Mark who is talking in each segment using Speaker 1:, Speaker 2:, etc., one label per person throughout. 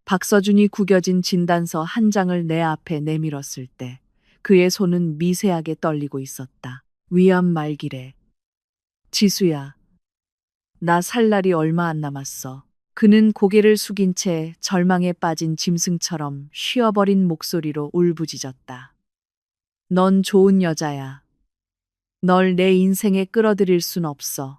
Speaker 1: 박서준이 구겨진 진단서 한 장을 내 앞에 내밀었을 때 그의 손은 미세하게 떨리고 있었다. 위암 말기래. 지수야, 나 살 날이 얼마 안 남았어. 그는 고개를 숙인 채 절망에 빠진 짐승처럼 쉬어버린 목소리로 울부짖었다. 넌 좋은 여자야. 널 내 인생에 끌어들일 순 없어.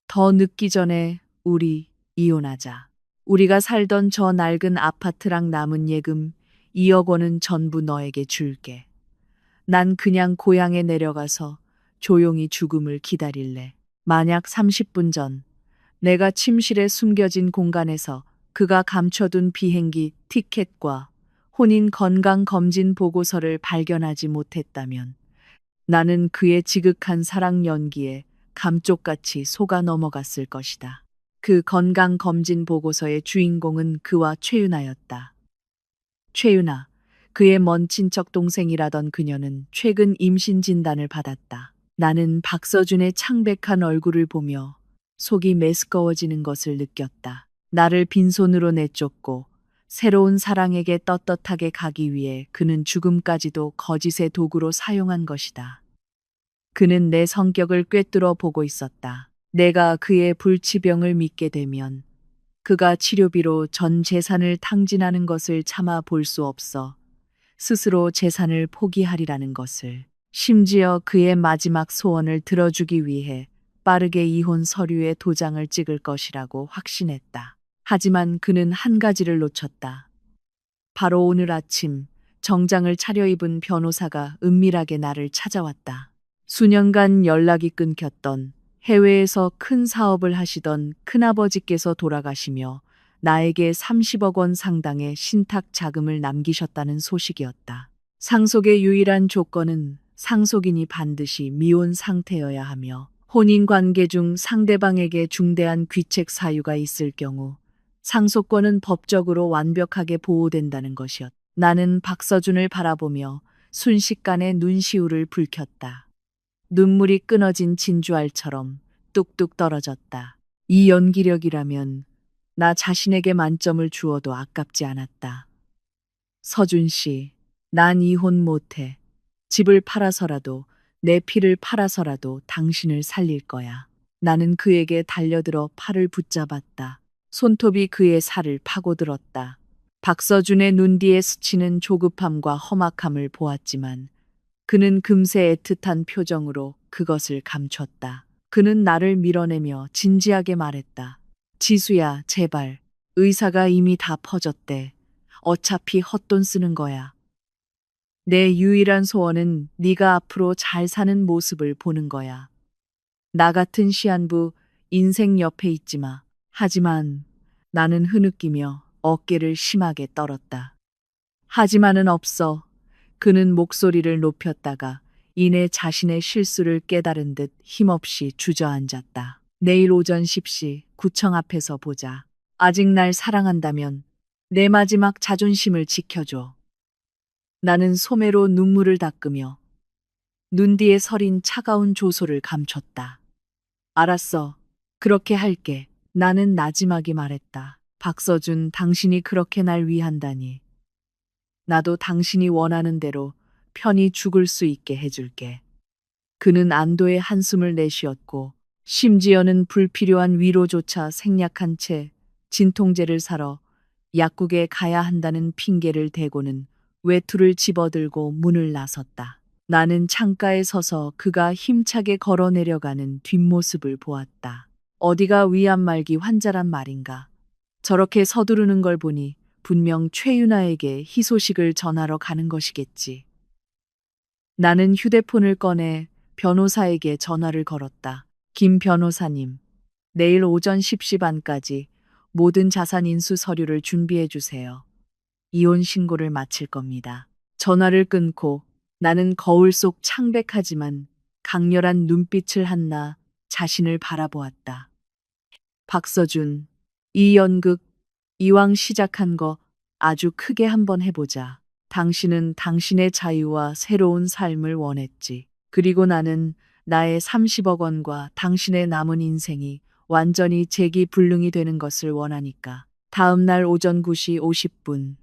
Speaker 1: 더 늦기 전에 우리 이혼하자. 우리가 살던 저 낡은 아파트랑 남은 예금 2억 원은 전부 너에게 줄게. 난 그냥 고향에 내려가서 조용히 죽음을 기다릴래. 만약 30분 전 내가 침실에 숨겨진 공간에서 그가 감춰둔 비행기 티켓과 혼인 건강 검진 보고서를 발견하지 못했다면 나는 그의 지극한 사랑 연기에 감쪽같이 속아 넘어갔을 것이다. 그 건강 검진 보고서의 주인공은 그와 최윤아였다. 최윤아, 그의 먼 친척 동생이라던 그녀는 최근 임신 진단을 받았다. 나는 박서준의 창백한 얼굴을 보며 속이 메스꺼워지는 것을 느꼈다. 나를 빈손으로 내쫓고 새로운 사랑에게 떳떳하게 가기 위해 그는 죽음까지도 거짓의 도구로 사용한 것이다. 그는 내 성격을 꿰뚫어 보고 있었다. 내가 그의 불치병을 믿게 되면 그가 치료비로 전 재산을 탕진하는 것을 참아 볼 수 없어 스스로 재산을 포기하리라는 것을, 심지어 그의 마지막 소원을 들어주기 위해 빠르게 이혼 서류에 도장을 찍을 것이라고 확신했다. 하지만 그는 한 가지를 놓쳤다. 바로 오늘 아침 정장을 차려입은 변호사가 은밀하게 나를 찾아왔다. 수년간 연락이 끊겼던 해외에서 큰 사업을 하시던 큰아버지께서 돌아가시며 나에게 30억 원 상당의 신탁 자금을 남기셨다는 소식이었다. 상속의 유일한 조건은 상속인이 반드시 미혼 상태여야 하며 혼인 관계 중 상대방에게 중대한 귀책 사유가 있을 경우 상속권은 법적으로 완벽하게 보호된다는 것이었다. 나는 박서준을 바라보며 순식간에 눈시울을 붉혔다. 눈물이 끊어진 진주알처럼 뚝뚝 떨어졌다. 이 연기력이라면 나 자신에게 만점을 주어도 아깝지 않았다. 서준 씨, 난 이혼 못해. 집을 팔아서라도 내 피를 팔아서라도 당신을 살릴 거야. 나는 그에게 달려들어 팔을 붙잡았다. 손톱이 그의 살을 파고들었다. 박서준의 눈 뒤에 스치는 조급함과 험악함을 보았지만 그는 금세 애틋한 표정으로 그것을 감췄다. 그는 나를 밀어내며 진지하게 말했다. 지수야, 제발. 의사가 이미 다 퍼졌대. 어차피 헛돈 쓰는 거야. 내 유일한 소원은 네가 앞으로 잘 사는 모습을 보는 거야. 나 같은 시한부 인생 옆에 있지 마. 하지만 나는 흐느끼며 어깨를 심하게 떨었다. 하지만은 없어. 그는 목소리를 높였다가 이내 자신의 실수를 깨달은 듯 힘없이 주저앉았다. 내일 오전 10시 구청 앞에서 보자. 아직 날 사랑한다면 내 마지막 자존심을 지켜줘. 나는 소매로 눈물을 닦으며 눈 뒤에 서린 차가운 조소를 감췄다. 알았어. 그렇게 할게. 나는 나지막이 말했다. 박서준, 당신이 그렇게 날 위한다니. 나도 당신이 원하는 대로 편히 죽을 수 있게 해줄게. 그는 안도의 한숨을 내쉬었고 심지어는 불필요한 위로조차 생략한 채 진통제를 사러 약국에 가야 한다는 핑계를 대고는 외투를 집어들고 문을 나섰다. 나는 창가에 서서 그가 힘차게 걸어 내려가는 뒷모습을 보았다. 어디가 위암 말기 환자란 말인가. 저렇게 서두르는 걸 보니 분명 최윤아에게 희소식을 전하러 가는 것이겠지. 나는 휴대폰을 꺼내 변호사에게 전화를 걸었다. 김 변호사님, 내일 오전 10시 반까지 모든 자산 인수 서류를 준비해 주세요. 이혼 신고를 마칠 겁니다. 전화를 끊고 나는 거울 속 창백하지만 강렬한 눈빛을 한 나 자신을 바라보았다. 박서준, 이 연극 이왕 시작한 거 아주 크게 한번 해보자. 당신은 당신의 자유와 새로운 삶을 원했지. 그리고 나는 나의 30억 원과 당신의 남은 인생이 완전히 재기불능이 되는 것을 원하니까. 다음 날 오전 9시 50분.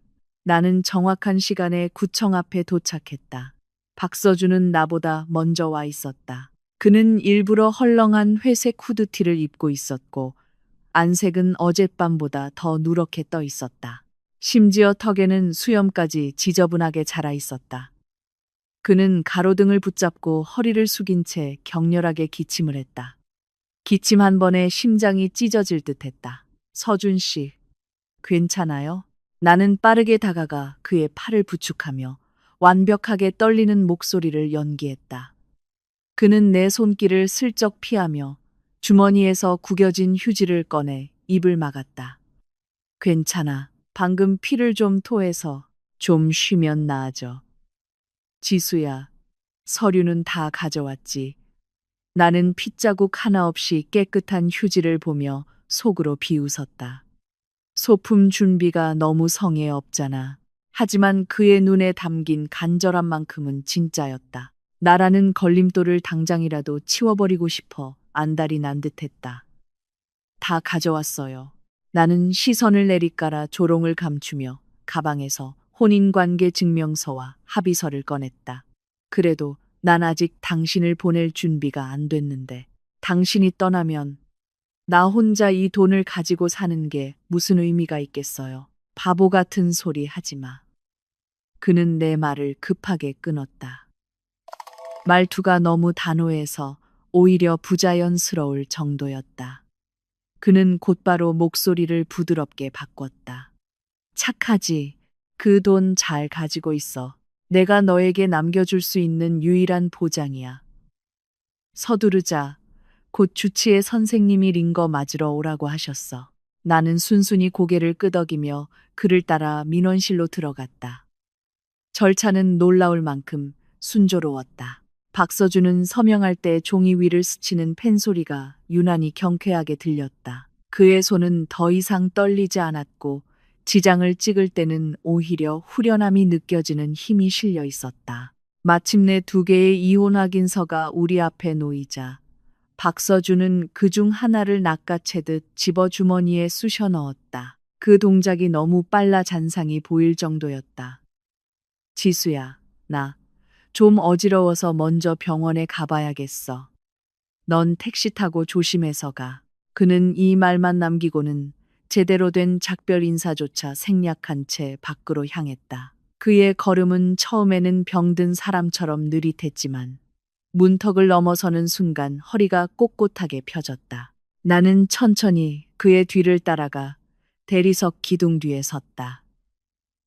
Speaker 1: 나는 정확한 시간에 구청 앞에 도착했다. 박서준은 나보다 먼저 와 있었다. 그는 일부러 헐렁한 회색 후드티를 입고 있었고 안색은 어젯밤보다 더 누렇게 떠 있었다. 심지어 턱에는 수염까지 지저분하게 자라 있었다. 그는 가로등을 붙잡고 허리를 숙인 채 격렬하게 기침을 했다. 기침 한 번에 심장이 찢어질 듯했다. 서준 씨, 괜찮아요? 나는 빠르게 다가가 그의 팔을 부축하며 완벽하게 떨리는 목소리를 연기했다. 그는 내 손길을 슬쩍 피하며 주머니에서 구겨진 휴지를 꺼내 입을 막았다. 괜찮아. 방금 피를 좀 토해서 좀 쉬면 나아져. 지수야, 서류는 다 가져왔지. 나는 핏자국 하나 없이 깨끗한 휴지를 보며 속으로 비웃었다. 소품 준비가 너무 성의 없잖아. 하지만 그의 눈에 담긴 간절한 만큼은 진짜였다. 나라는 걸림돌을 당장이라도 치워버리고 싶어 안달이 난 듯했다. 다 가져왔어요. 나는 시선을 내리깔아 조롱을 감추며 가방에서 혼인관계 증명서와 합의서를 꺼냈다. 그래도 난 아직 당신을 보낼 준비가 안 됐는데 당신이 떠나면 나 혼자 이 돈을 가지고 사는 게 무슨 의미가 있겠어요. 바보 같은 소리 하지 마. 그는 내 말을 급하게 끊었다. 말투가 너무 단호해서 오히려 부자연스러울 정도였다. 그는 곧바로 목소리를 부드럽게 바꿨다. 착하지. 그 돈 잘 가지고 있어. 내가 너에게 남겨줄 수 있는 유일한 보장이야. 서두르자. 곧 주치의 선생님이 링거 맞으러 오라고 하셨어. 나는 순순히 고개를 끄덕이며 그를 따라 민원실로 들어갔다. 절차는 놀라울 만큼 순조로웠다. 박서준은 서명할 때 종이 위를 스치는 펜 소리가 유난히 경쾌하게 들렸다. 그의 손은 더 이상 떨리지 않았고 지장을 찍을 때는 오히려 후련함이 느껴지는 힘이 실려 있었다. 마침내 2개의 이혼 확인서가 우리 앞에 놓이자 박서준은 그중 하나를 낚아채듯 집어 주머니에 쑤셔 넣었다. 그 동작이 너무 빨라 잔상이 보일 정도였다. 지수야, 나 좀 어지러워서 먼저 병원에 가봐야겠어. 넌 택시 타고 조심해서 가. 그는 이 말만 남기고는 제대로 된 작별 인사조차 생략한 채 밖으로 향했다. 그의 걸음은 처음에는 병든 사람처럼 느릿했지만 문턱을 넘어서는 순간 허리가 꼿꼿하게 펴졌다. 나는 천천히 그의 뒤를 따라가 대리석 기둥 뒤에 섰다.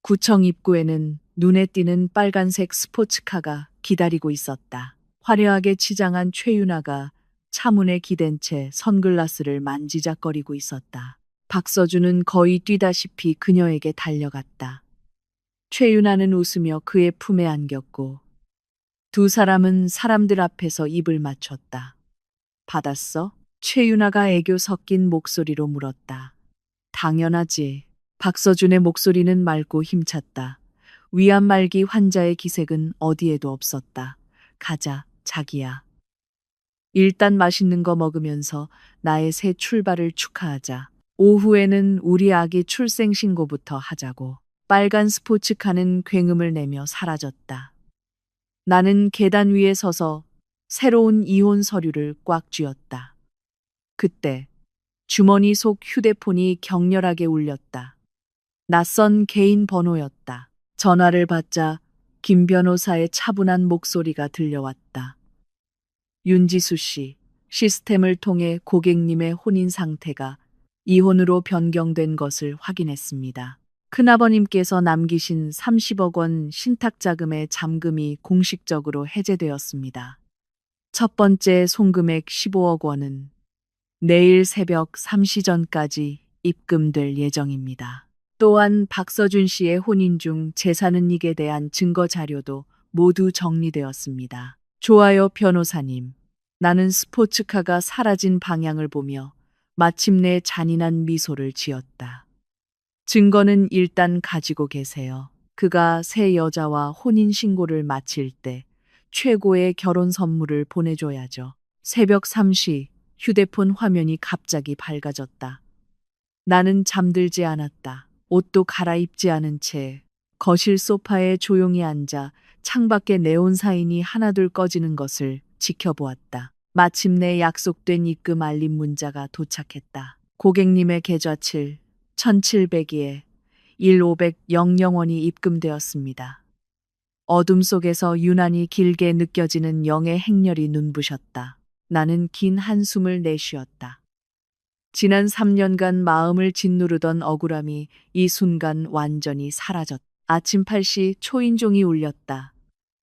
Speaker 1: 구청 입구에는 눈에 띄는 빨간색 스포츠카가 기다리고 있었다. 화려하게 치장한 최윤아가 차문에 기댄 채 선글라스를 만지작거리고 있었다. 박서준은 거의 뛰다시피 그녀에게 달려갔다. 최윤아는 웃으며 그의 품에 안겼고 두 사람은 사람들 앞에서 입을 맞췄다. 받았어? 최윤아가 애교 섞인 목소리로 물었다. 당연하지. 박서준의 목소리는 맑고 힘찼다. 위안 말기 환자의 기색은 어디에도 없었다. 가자, 자기야. 일단 맛있는 거 먹으면서 나의 새 출발을 축하하자. 오후에는 우리 아기 출생 신고부터 하자고. 빨간 스포츠카는 굉음을 내며 사라졌다. 나는 계단 위에 서서 새로운 이혼 서류를 꽉 쥐었다. 그때 주머니 속 휴대폰이 격렬하게 울렸다. 낯선 개인 번호였다. 전화를 받자 김 변호사의 차분한 목소리가 들려왔다. 윤지수 씨, 시스템을 통해 고객님의 혼인 상태가 이혼으로 변경된 것을 확인했습니다. 큰아버님께서 남기신 30억 원 신탁자금의 잠금이 공식적으로 해제되었습니다. 첫 번째 송금액 15억 원은 내일 새벽 3시 전까지 입금될 예정입니다. 또한 박서준 씨의 혼인 중 재산은 이익에 대한 증거 자료도 모두 정리되었습니다. 좋아요, 변호사님. 나는 스포츠카가 사라진 방향을 보며 마침내 잔인한 미소를 지었다. 증거는 일단 가지고 계세요. 그가 새 여자와 혼인 신고를 마칠 때 최고의 결혼 선물을 보내줘야죠. 새벽 3시 휴대폰 화면이 갑자기 밝아졌다. 나는 잠들지 않았다. 옷도 갈아입지 않은 채 거실 소파에 조용히 앉아 창밖에 네온사인이 하나둘 꺼지는 것을 지켜보았다. 마침내 약속된 입금 알림 문자가 도착했다. 고객님의 계좌칠 1702에 1,500원이 입금되었습니다. 어둠 속에서 유난히 길게 느껴지는 영의 행렬이 눈부셨다. 나는 긴 한숨을 내쉬었다. 지난 3년간 마음을 짓누르던 억울함이 이 순간 완전히 사라졌다. 아침 8시 초인종이 울렸다.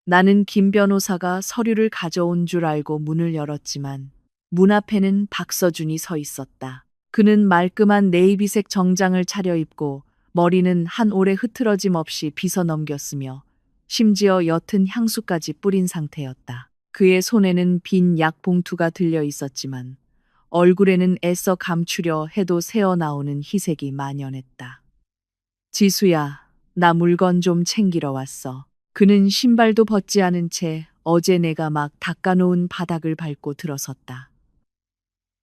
Speaker 1: 나는 김 변호사가 서류를 가져온 줄 알고 문을 열었지만 문 앞에는 박서준이 서 있었다. 그는 말끔한 네이비색 정장을 차려입고 머리는 한 올에 흐트러짐 없이 빗어 넘겼으며 심지어 옅은 향수까지 뿌린 상태였다. 그의 손에는 빈 약봉투가 들려 있었지만 얼굴에는 애써 감추려 해도 새어나오는 희색이 만연했다. 지수야, 나 물건 좀 챙기러 왔어. 그는 신발도 벗지 않은 채 어제 내가 막 닦아놓은 바닥을 밟고 들어섰다.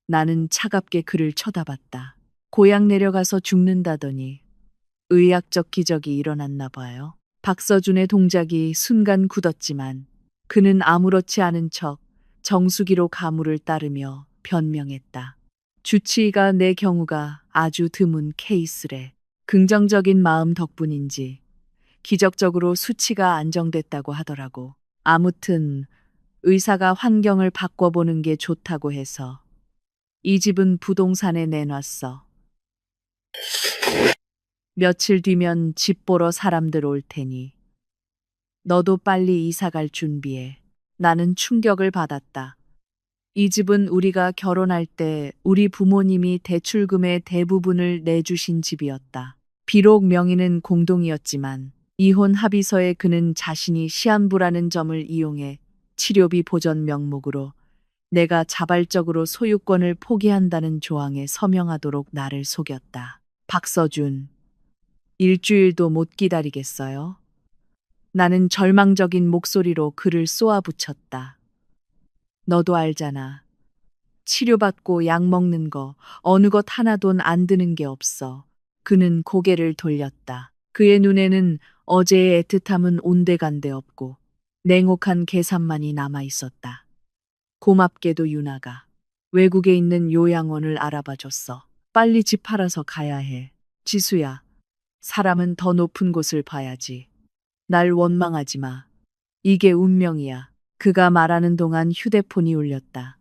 Speaker 1: 나는 차갑게 그를 쳐다봤다. 고향 내려가서 죽는다더니 의학적 기적이 일어났나 봐요. 박서준의 동작이 순간 굳었지만 그는 아무렇지 않은 척 정수기로 가물을 따르며 변명했다. 주치의가 내 경우가 아주 드문 케이스래. 긍정적인 마음 덕분인지 기적적으로 수치가 안정됐다고 하더라고. 아무튼 의사가 환경을 바꿔보는 게 좋다고 해서 이 집은 부동산에 내놨어. 며칠 뒤면 집 보러 사람들 올 테니 너도 빨리 이사 갈 준비해. 나는 충격을 받았다. 이 집은 우리가 결혼할 때 우리 부모님이 대출금의 대부분을 내주신 집이었다. 비록 명의는 공동이었지만 이혼 합의서에 그는 자신이 시한부라는 점을 이용해 치료비 보전 명목으로 내가 자발적으로 소유권을 포기한다는 조항에 서명하도록 나를 속였다. 박서준, 일주일도 못 기다리겠어요? 나는 절망적인 목소리로 그를 쏘아붙였다. 너도 알잖아. 치료받고 약 먹는 거 어느 것 하나 돈 안 드는 게 없어. 그는 고개를 돌렸다. 그의 눈에는 어제의 애틋함은 온데간데 없고 냉혹한 계산만이 남아 있었다. 고맙게도 유나가 외국에 있는 요양원을 알아봐 줬어. 빨리 집 팔아서 가야 해. 지수야, 사람은 더 높은 곳을 봐야지. 날 원망하지 마. 이게 운명이야. 그가 말하는 동안 휴대폰이 울렸다.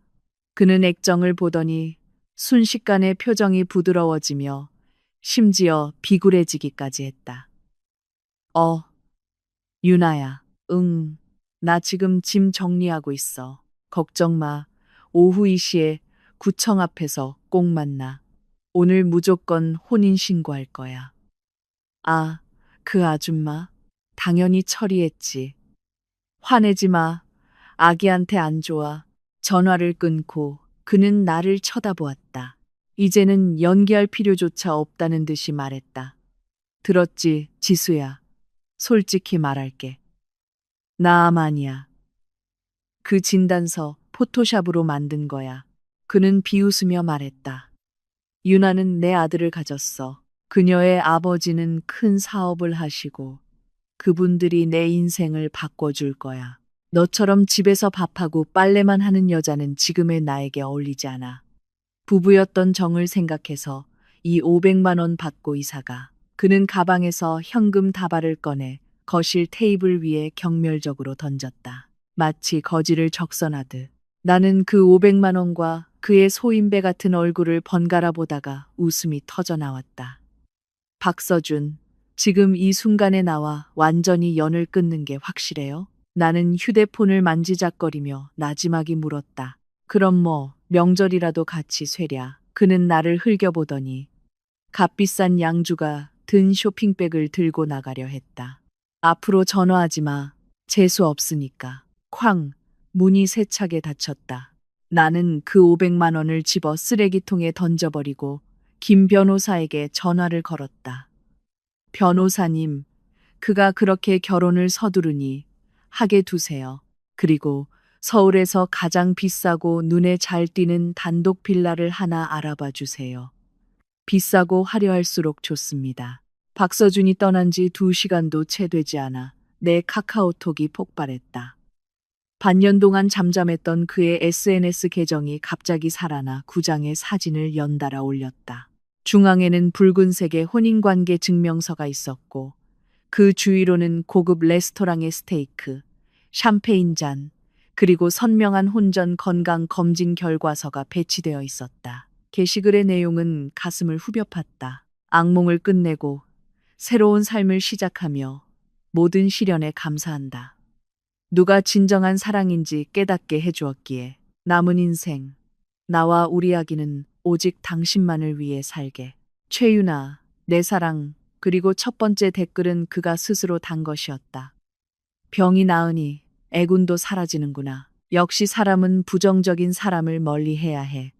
Speaker 1: 그는 액정을 보더니 순식간에 표정이 부드러워지며 심지어 비굴해지기까지 했다. 유나야. 응. 나 지금 짐 정리하고 있어. 걱정 마. 오후 2시에 구청 앞에서 꼭 만나. 오늘 무조건 혼인신고할 거야. 아, 그 아줌마. 당연히 처리했지. 화내지 마. 아기한테 안 좋아. 전화를 끊고 그는 나를 쳐다보았다. 이제는 연기할 필요조차 없다는 듯이 말했다. 들었지, 지수야. 솔직히 말할게. 나 암 아니야. 그 진단서 포토샵으로 만든 거야. 그는 비웃으며 말했다. 유나는 내 아들을 가졌어. 그녀의 아버지는 큰 사업을 하시고 그분들이 내 인생을 바꿔줄 거야. 너처럼 집에서 밥하고 빨래만 하는 여자는 지금의 나에게 어울리지 않아. 부부였던 정을 생각해서 이 500만 원 받고 이사가. 그는 가방에서 현금 다발을 꺼내 거실 테이블 위에 경멸적으로 던졌다. 마치 거지를 적선하듯. 나는 그 500만 원과 그의 소인배 같은 얼굴을 번갈아 보다가 웃음이 터져 나왔다. 박서준, 지금 이 순간에 나와 완전히 연을 끊는 게 확실해요? 나는 휴대폰을 만지작거리며 나지막이 물었다. 그럼 뭐 명절이라도 같이 쇠랴. 그는 나를 흘겨보더니 값비싼 양주가 든 쇼핑백을 들고 나가려 했다. 앞으로 전화하지 마. 재수 없으니까. 쾅! 문이 세차게 닫혔다. 나는 그 500만 원을 집어 쓰레기통에 던져버리고 김 변호사에게 전화를 걸었다. 변호사님, 그가 그렇게 결혼을 서두르니 하게 두세요. 그리고 서울에서 가장 비싸고 눈에 잘 띄는 단독 빌라를 하나 알아봐 주세요. 비싸고 화려할수록 좋습니다. 박서준이 떠난 지 2시간도 채 되지 않아 내 카카오톡이 폭발했다. 반년 동안 잠잠했던 그의 SNS 계정이 갑자기 살아나 9장의 사진을 연달아 올렸다. 중앙에는 붉은색의 혼인관계 증명서가 있었고 그 주위로는 고급 레스토랑의 스테이크, 샴페인 잔, 그리고 선명한 혼전 건강 검진 결과서가 배치되어 있었다. 게시글의 내용은 가슴을 후벼 팠다. 악몽을 끝내고 새로운 삶을 시작하며 모든 시련에 감사한다. 누가 진정한 사랑인지 깨닫게 해주었기에 남은 인생, 나와 우리 아기는 오직 당신만을 위해 살게. 최유나, 내 사랑, 그리고 첫 번째 댓글은 그가 스스로 단 것이었다. 병이 나으니 애군도 사라지는구나. 역시 사람은 부정적인 사람을 멀리해야 해.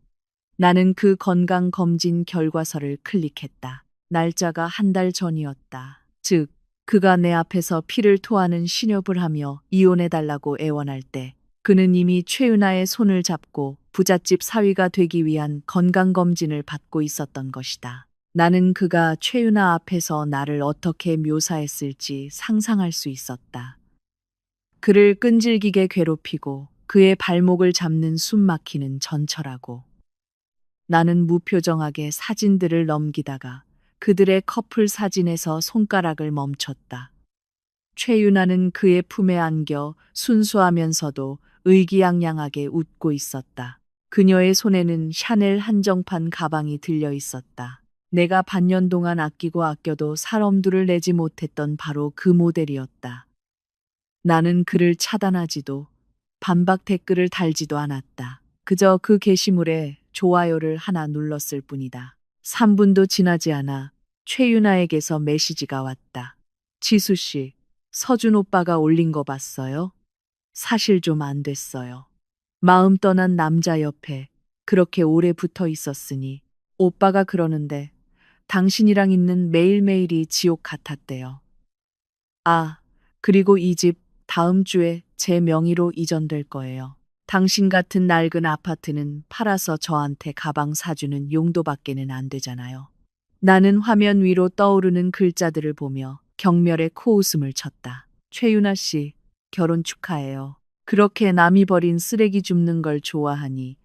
Speaker 1: 나는 그 건강검진 결과서를 클릭했다. 날짜가 1달 전이었다. 즉, 그가 내 앞에서 피를 토하는 신욕을 하며 이혼해달라고 애원할 때 그는 이미 최은하의 손을 잡고 부잣집 사위가 되기 위한 건강검진을 받고 있었던 것이다. 나는 그가 최은하 앞에서 나를 어떻게 묘사했을지 상상할 수 있었다. 그를 끈질기게 괴롭히고 그의 발목을 잡는 숨막히는 전철하고 나는 무표정하게 사진들을 넘기다가 그들의 커플 사진에서 손가락을 멈췄다. 최윤아는 그의 품에 안겨 순수하면서도 의기양양하게 웃고 있었다. 그녀의 손에는 샤넬 한정판 가방이 들려 있었다. 내가 반년 동안 아끼고 아껴도 살 엄두를 내지 못했던 바로 그 모델이었다. 나는 그를 차단하지도 반박 댓글을 달지도 않았다. 그저 그 게시물에 좋아요를 하나 눌렀을 뿐이다. 3분도 지나지 않아 최윤아에게서 메시지가 왔다. 지수 씨, 서준 오빠가 올린 거 봤어요? 사실 좀 안 됐어요. 마음 떠난 남자 옆에 그렇게 오래 붙어 있었으니 오빠가 그러는데 당신이랑 있는 매일매일이 지옥 같았대요. 아, 그리고 이 집 다음 주에 제 명의로 이전될 거예요. 당신 같은 낡은 아파트는 팔아서 저한테 가방 사주는 용도밖에는 안 되잖아요. 나는 화면 위로 떠오르는 글자들을 보며 경멸의 코웃음을 쳤다. 최윤아 씨, 결혼 축하해요. 그렇게 남이 버린 쓰레기 줍는 걸 좋아하니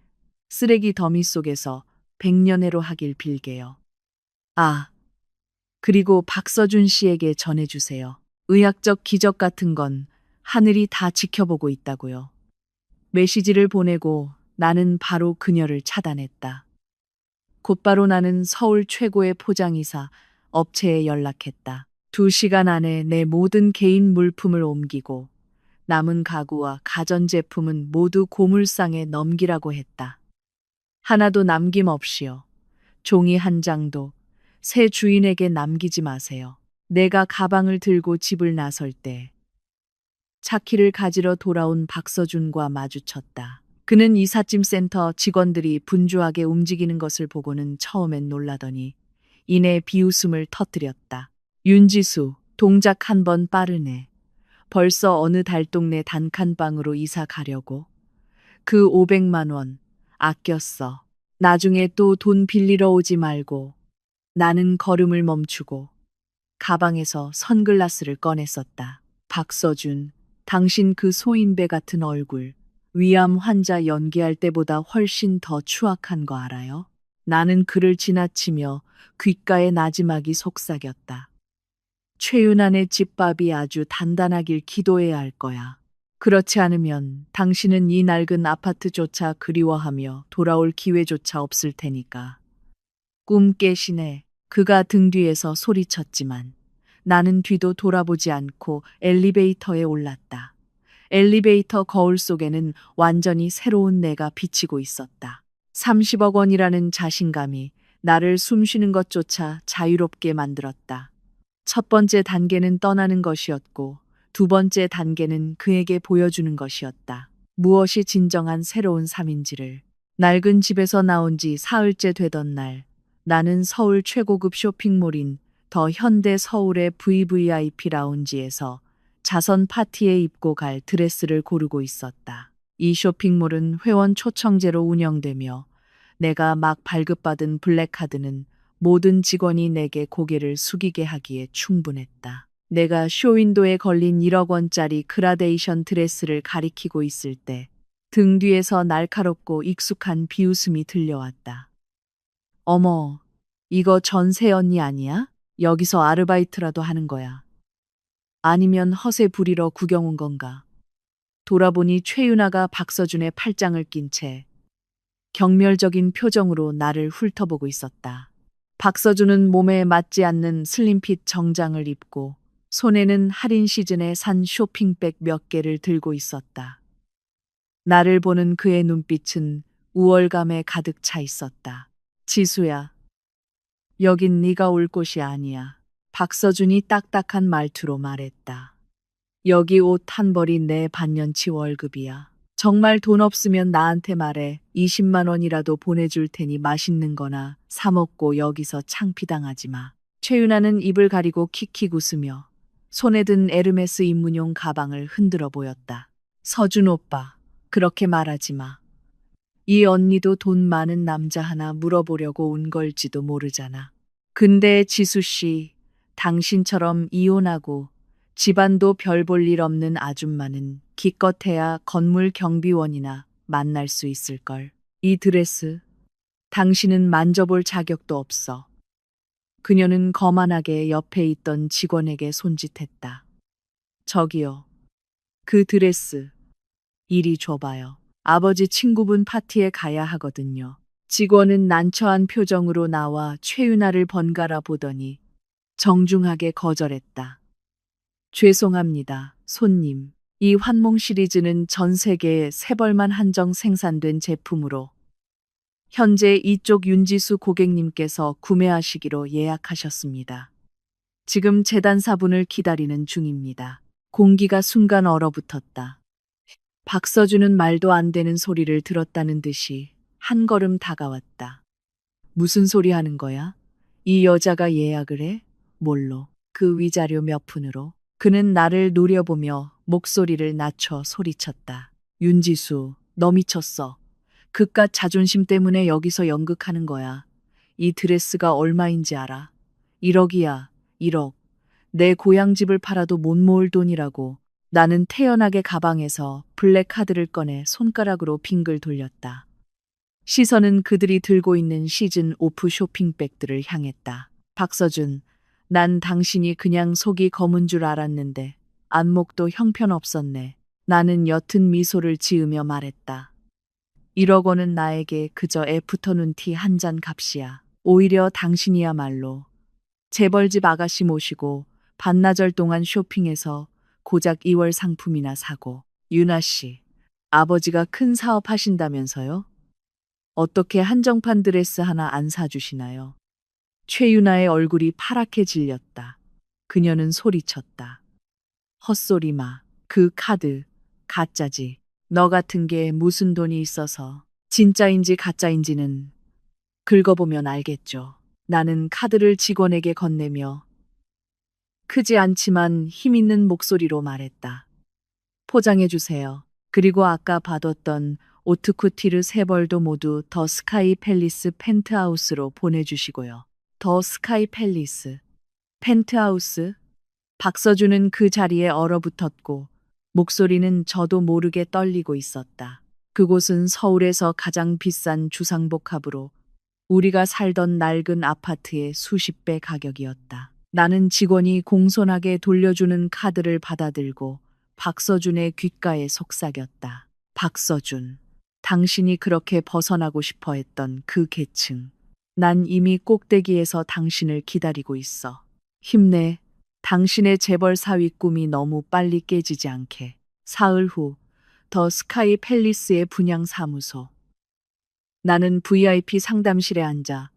Speaker 1: 쓰레기 더미 속에서 100년해로 하길 빌게요. 아, 그리고 박서준 씨에게 전해주세요. 의학적 기적 같은 건 하늘이 다 지켜보고 있다고요. 메시지를 보내고 나는 바로 그녀를 차단했다. 곧바로 나는 서울 최고의 포장이사 업체에 연락했다. 2시간 안에 내 모든 개인 물품을 옮기고 남은 가구와 가전제품은 모두 고물상에 넘기라고 했다. 하나도 남김없이요. 종이 한 장도 새 주인에게 남기지 마세요. 내가 가방을 들고 집을 나설 때 차키를 가지러 돌아온 박서준과 마주쳤다. 그는 이삿짐 센터 직원들이 분주하게 움직이는 것을 보고는 처음엔 놀라더니 이내 비웃음을 터뜨렸다. 윤지수, 동작 한 번 빠르네. 벌써 어느 달동네 단칸방으로 이사 가려고? 그 500만 원 아꼈어. 나중에 또 돈 빌리러 오지 말고. 나는 걸음을 멈추고 가방에서 선글라스를 꺼냈었다. 박서준, 당신 그 소인배 같은 얼굴, 위암 환자 연기할 때보다 훨씬 더 추악한 거 알아요? 나는 그를 지나치며 귓가에 나지막이 속삭였다. 최윤안의 집밥이 아주 단단하길 기도해야 할 거야. 그렇지 않으면 당신은 이 낡은 아파트조차 그리워하며 돌아올 기회조차 없을 테니까. 꿈 깨시네. 그가 등 뒤에서 소리쳤지만 나는 뒤도 돌아보지 않고 엘리베이터에 올랐다. 엘리베이터 거울 속에는 완전히 새로운 내가 비치고 있었다. 30억 원이라는 자신감이 나를 숨쉬는 것조차 자유롭게 만들었다. 첫 번째 단계는 떠나는 것이었고 두 번째 단계는 그에게 보여주는 것이었다. 무엇이 진정한 새로운 삶인지를. 낡은 집에서 나온 지 사흘째 되던 날 나는 서울 최고급 쇼핑몰인 더 현대 서울의 VVIP 라운지에서 자선 파티에 입고 갈 드레스를 고르고 있었다. 이 쇼핑몰은 회원 초청제로 운영되며 내가 막 발급받은 블랙카드는 모든 직원이 내게 고개를 숙이게 하기에 충분했다. 내가 쇼윈도에 걸린 1억 원짜리 그라데이션 드레스를 가리키고 있을 때 등 뒤에서 날카롭고 익숙한 비웃음이 들려왔다. 어머, 이거 전세 언니 아니야? 여기서 아르바이트라도 하는 거야. 아니면 허세 부리러 구경 온 건가? 돌아보니 최윤아가 박서준의 팔짱을 낀 채 경멸적인 표정으로 나를 훑어보고 있었다. 박서준은 몸에 맞지 않는 슬림핏 정장을 입고 손에는 할인 시즌에 산 쇼핑백 몇 개를 들고 있었다. 나를 보는 그의 눈빛은 우월감에 가득 차 있었다. 지수야, 여긴 네가 올 곳이 아니야. 박서준이 딱딱한 말투로 말했다. 여기 옷 한 벌이 내 반년치 월급이야. 정말 돈 없으면 나한테 말해. 20만 원이라도 보내줄 테니 맛있는 거나 사 먹고 여기서 창피당하지 마. 최윤아는 입을 가리고 킥킥 웃으며 손에 든 에르메스 입문용 가방을 흔들어 보였다. 서준 오빠, 그렇게 말하지 마. 이 언니도 돈 많은 남자 하나 물어보려고 온 걸지도 모르잖아. 근데 지수 씨, 당신처럼 이혼하고 집안도 별 볼 일 없는 아줌마는 기껏해야 건물 경비원이나 만날 수 있을걸. 이 드레스, 당신은 만져볼 자격도 없어. 그녀는 거만하게 옆에 있던 직원에게 손짓했다. 저기요, 그 드레스, 이리 줘봐요. 아버지 친구분 파티에 가야 하거든요. 직원은 난처한 표정으로 나와 최윤아를 번갈아 보더니 정중하게 거절했다. 죄송합니다, 손님. 이 환몽 시리즈는 전 세계에 3벌만 한정 생산된 제품으로 현재 이쪽 윤지수 고객님께서 구매하시기로 예약하셨습니다. 지금 재단사분을 기다리는 중입니다. 공기가 순간 얼어붙었다. 박서준은 말도 안 되는 소리를 들었다는 듯이 한 걸음 다가왔다. 무슨 소리 하는 거야? 이 여자가 예약을 해? 뭘로? 그 위자료 몇 푼으로? 그는 나를 노려보며 목소리를 낮춰 소리쳤다. 윤지수, 너 미쳤어. 그깟 자존심 때문에 여기서 연극하는 거야. 이 드레스가 얼마인지 알아? 1억이야, 1억. 내 고향집을 팔아도 못 모을 돈이라고. 나는 태연하게 가방에서 블랙카드를 꺼내 손가락으로 빙글 돌렸다. 시선은 그들이 들고 있는 시즌 오프 쇼핑백들을 향했다. 박서준, 난 당신이 그냥 속이 검은 줄 알았는데 안목도 형편없었네. 나는 옅은 미소를 지으며 말했다. 1억 원은 나에게 그저 애프터눈 티 한 잔 값이야. 오히려 당신이야말로 재벌집 아가씨 모시고 반나절 동안 쇼핑해서 고작 2월 상품이나 사고. 윤아 씨, 아버지가 큰 사업 하신다면서요? 어떻게 한정판 드레스 하나 안 사주시나요? 최윤아의 얼굴이 파랗게 질렸다. 그녀는 소리쳤다. 헛소리 마. 그 카드, 가짜지. 너 같은 게 무슨 돈이 있어서 진짜인지 가짜인지는 긁어보면 알겠죠. 나는 카드를 직원에게 건네며 크지 않지만 힘있는 목소리로 말했다. 포장해주세요. 그리고 아까 받았던 오트쿠티르 3벌도 모두 더 스카이 팰리스 펜트하우스로 보내주시고요. 더 스카이 팰리스, 펜트하우스? 박서준은 그 자리에 얼어붙었고 목소리는 저도 모르게 떨리고 있었다. 그곳은 서울에서 가장 비싼 주상복합으로 우리가 살던 낡은 아파트의 수십 배 가격이었다. 나는 직원이 공손하게 돌려주는 카드를 받아들고 박서준의 귓가에 속삭였다. 박서준, 당신이 그렇게 벗어나고 싶어 했던 그 계층. 난 이미 꼭대기에서 당신을 기다리고 있어. 힘내. 당신의 재벌 사위 꿈이 너무 빨리 깨지지 않게. 사흘 후, 더 스카이 팰리스의 분양 사무소. 나는 VIP 상담실에 앉아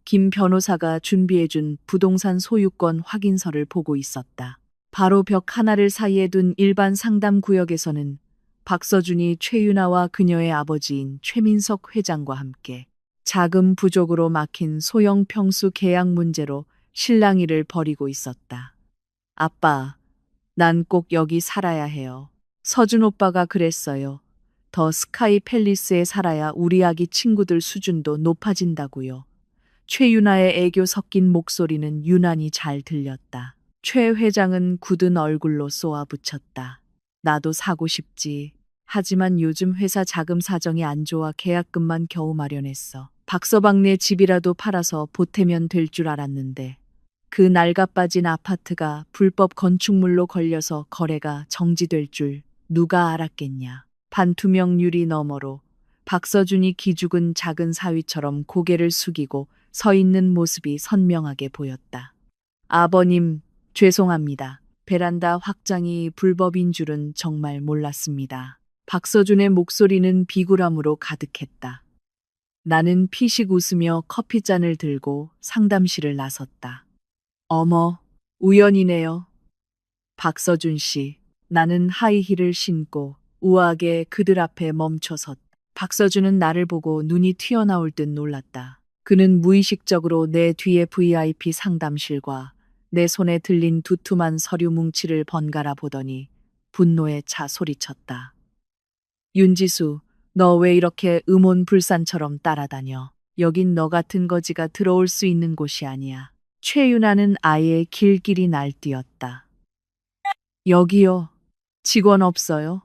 Speaker 1: 김 변호사가 준비해준 부동산 소유권 확인서를 보고 있었다. 바로 벽 하나를 사이에 둔 일반 상담 구역에서는 박서준이 최윤아와 그녀의 아버지인 최민석 회장과 함께 자금 부족으로 막힌 소형 평수 계약 문제로 실랑이를 벌이고 있었다. 아빠, 난 꼭 여기 살아야 해요. 서준 오빠가 그랬어요. 더 스카이 팰리스에 살아야 우리 아기 친구들 수준도 높아진다고요. 최윤아의 애교 섞인 목소리는 유난히 잘 들렸다. 최 회장은 굳은 얼굴로 쏘아붙였다. 나도 사고 싶지. 하지만 요즘 회사 자금 사정이 안 좋아 계약금만 겨우 마련했어. 박서방네 집이라도 팔아서 보태면 될 줄 알았는데 그 낡아빠진 아파트가 불법 건축물로 걸려서 거래가 정지될 줄 누가 알았겠냐. 반투명 유리 너머로 박서준이 기죽은 작은 사위처럼 고개를 숙이고 서 있는 모습이 선명하게 보였다. 아버님, 죄송합니다. 베란다 확장이 불법인 줄은 정말 몰랐습니다. 박서준의 목소리는 비굴함으로 가득했다. 나는 피식 웃으며 커피잔을 들고 상담실을 나섰다. 어머, 우연이네요. 박서준 씨. 나는 하이힐을 신고 우아하게 그들 앞에 멈춰섰다. 박서준은 나를 보고 눈이 튀어나올 듯 놀랐다. 그는 무의식적으로 내 뒤에 VIP 상담실과 내 손에 들린 두툼한 서류 뭉치를 번갈아 보더니 분노에 차 소리쳤다. 윤지수, 너 왜 이렇게 음온불산처럼 따라다녀? 여긴 너 같은 거지가 들어올 수 있는 곳이 아니야. 최윤아는 아예 길길이 날뛰었다. 여기요. 직원 없어요?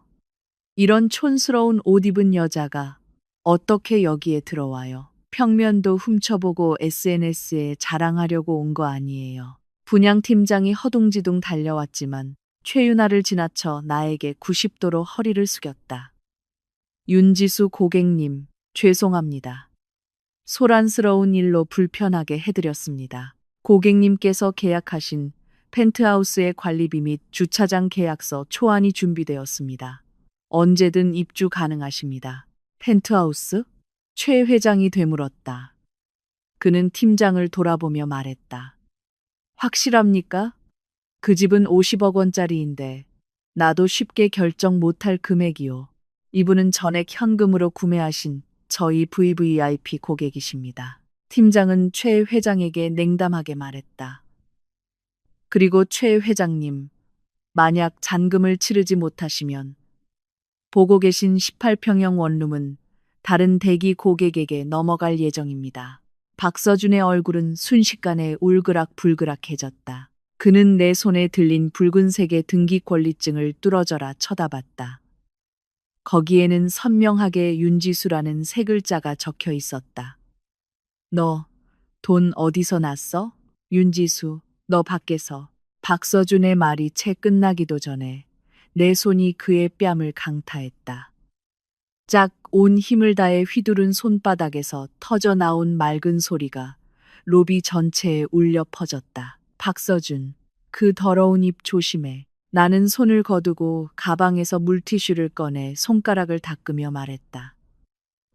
Speaker 1: 이런 촌스러운 옷 입은 여자가 어떻게 여기에 들어와요? 평면도 훔쳐보고 SNS에 자랑하려고 온 거 아니에요. 분양팀장이 허둥지둥 달려왔지만 최윤아를 지나쳐 나에게 90도로 허리를 숙였다. 윤지수 고객님, 죄송합니다. 소란스러운 일로 불편하게 해드렸습니다. 고객님께서 계약하신 펜트하우스의 관리비 및 주차장 계약서 초안이 준비되었습니다. 언제든 입주 가능하십니다. 펜트하우스? 최 회장이 되물었다. 그는 팀장을 돌아보며 말했다. 확실합니까? 그 집은 50억 원짜리인데 나도 쉽게 결정 못할 금액이요. 이분은 전액 현금으로 구매하신 저희 VVIP 고객이십니다. 팀장은 최 회장에게 냉담하게 말했다. 그리고 최 회장님, 만약 잔금을 치르지 못하시면 보고 계신 18평형 원룸은 다른 대기 고객에게 넘어갈 예정입니다. 박서준의 얼굴은 순식간에 울그락불그락해졌다. 그는 내 손에 들린 붉은색의 등기권리증을 뚫어져라 쳐다봤다. 거기에는 선명하게 윤지수라는 세 글자가 적혀 있었다. 너, 돈 어디서 났어? 윤지수, 너 밖에서. 박서준의 말이 채 끝나기도 전에 내 손이 그의 뺨을 강타했다. 짝 온 힘을 다해 휘두른 손바닥에서 터져 나온 맑은 소리가 로비 전체에 울려 퍼졌다. 박서준, 그 더러운 입 조심해. 나는 손을 거두고 가방에서 물티슈를 꺼내 손가락을 닦으며 말했다.